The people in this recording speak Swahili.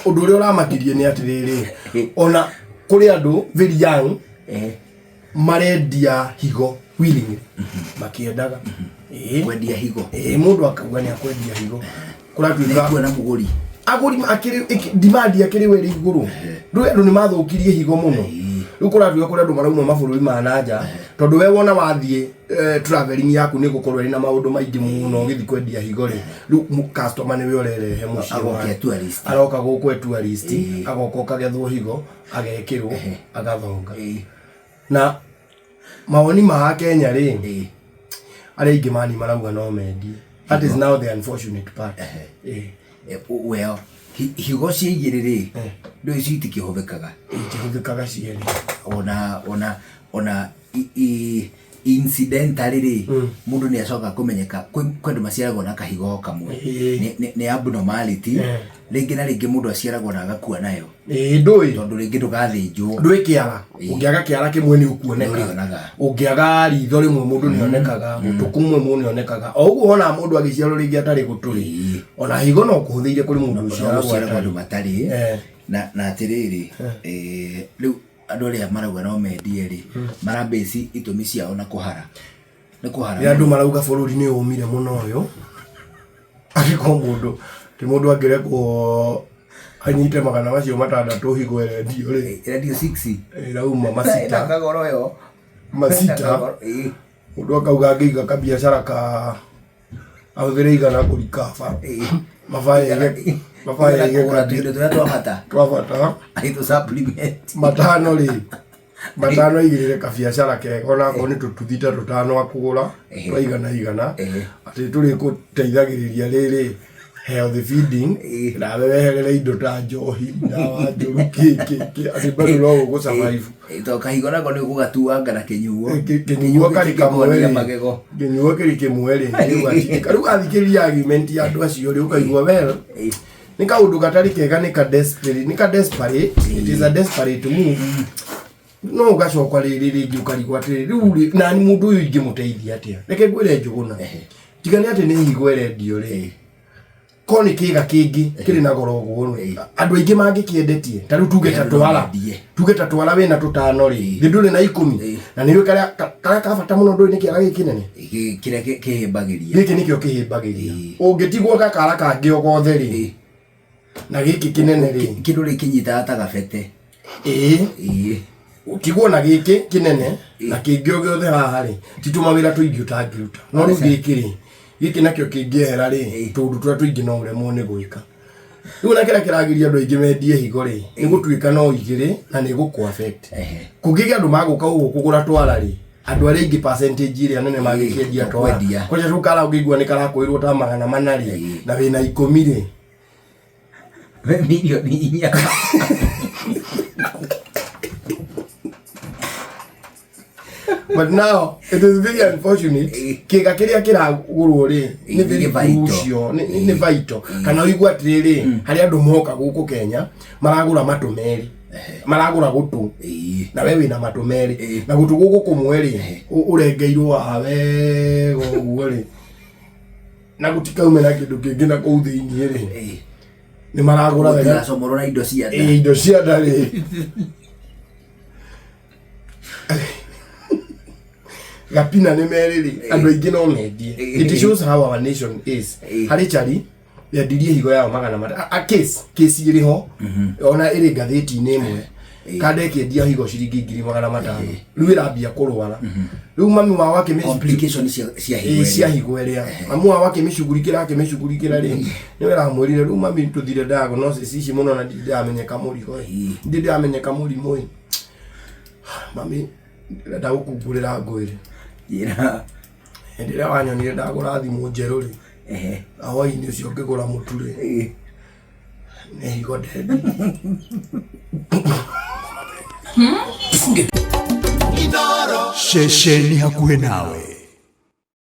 Undu uri uramakirie ni atiriri ona kuri andu very young marendia higo willingly makiendaga kwendia higo mundu akauga ni akwendia higo kuratuika na muguri aguri akiri demand yakiri weri iguru ndu andu ni mathukirie higo muno ukuratuika kuri andu marauma mabũrũri ma nanja tondu we wona wathie traveling yaku ni gukorwo ina maundu maingi muno githi kwendia higo ri customer ni we urerehe muci agokia tourist aroka guku tourist agoka kagethwo higo agekirwo agathonga na mawoni ma Kenya ri ari ingi mani marauga no mendie. That is now the unfortunate part. Well, higo ciigiriri ndo iciti kihuvikaga ciere ona incidentally mundu ni acoka kumenyeka kwendu maciaragwo na kahigo kamwe ni abnormality ringi na ringi mundu aciaragwo na agakua nayo ndui tondu ringi ndugathinjwo ndui kiara ungiaga kiara kimwe ni ukuoneka ungiaga ritho rimwe mundu ni onekaga mutuku mwe mundu ni onekaga o uguo ona mundu agiciarwo ringi atari guturi ona higo no kuhuthiire kuri mundu uciaragwo andu matari na atiriri riu andu aria marauga no mendie ri marambeci itumi ciao na kuhara ni kuhara andu marauga bururi ni umire muno uyu agiko mundu ti mundu angirekwo anyite magana macio matandatu higo erendio ri radio 6 rauma masita kagoro yo masita mundu akauga ngiga kabiashara ka ahuthire igana kurikaba mafaya kugura tuindo turia twabata aitho supplement matano igirire kabiashara kego na ko ni tututhita tutano akugura igana ati turi guteithagiriria riri healthy feeding na wewehere indo ta njohi dawa njuruki ati bado no go survive ito kahigo nako ni gugatuwa ngana kinyuo kari kamwe magego kinyuo kiri kimweri riu athikiriria argument ya andu acio riu kaigua well ni kaundu gatari kega ni ka desperate it is a desperate move no gacokwa riri ringi ukarigwa atiri riu na ni mundu uyu ingimuteithia atia reke ngwire njuguna tigani ati ni higo erendio ri koni kiga kingi kiri na goro guo andu aingi mangikiendetie ta riu tuge tatwala we na tutano ri nduri na 10 na niwe kara kabata muno nduri ni kiaga gikinene kire kihimbagiria giki nikio kihimbagiria ungitigwo kakara kangi ogothe ri na giki kinene ri kindu ri kinyita ta gabete utigwo na giki kinene na kingi ogothe haha ri titumawira tuingi utangiruta no ri giki ri giki nakio kingihera ri tundu twa tuingi no uremwo ni gwika riu na kira kiragiria andu aingi mendie higo ri ni gutuika no igire na ni guku affect kugige andu maguka uguo kugura twala ri andu ari ingi percentage iri anene magikendia twala kwa sababu kala ugigwa ni kala kuirwo ta magana manari na wina 10 ri we milioni 4 but now it is very unfortunate kiga kiria kiragurwo ri ni very vital ni vital kana uigwa atiriri hari andu moka guku Kenya maragura matumeri maragura gutu na wewe na matumeri na gutu guku kumweri urengeirwo awe goguo ri na gutika umena kindu kingi na kuu thiini ri ni maragura wega somoro na indo cia ri gapina ni meriri andu aingi no mendie it shows how our nation is hari chari ya dirie higo yao magana mata a case iriho ona iri gatheti ni imwe kade kiendia higo ciringi 500 riu irambia kurwara riu mami wa wake complication cia higo eria mamu wa wake micugurikira ri ni wera mwirire riu mami tuthire diagnosis ici muno na ndamenyeka murigo ndamenyeka murimu mami nda gukungurira ngwire yera ndira wanyonire ndagura thimu njeru ri awai ni ucio ngigura muture ni higo dedi Shesheni hakuhe nawe.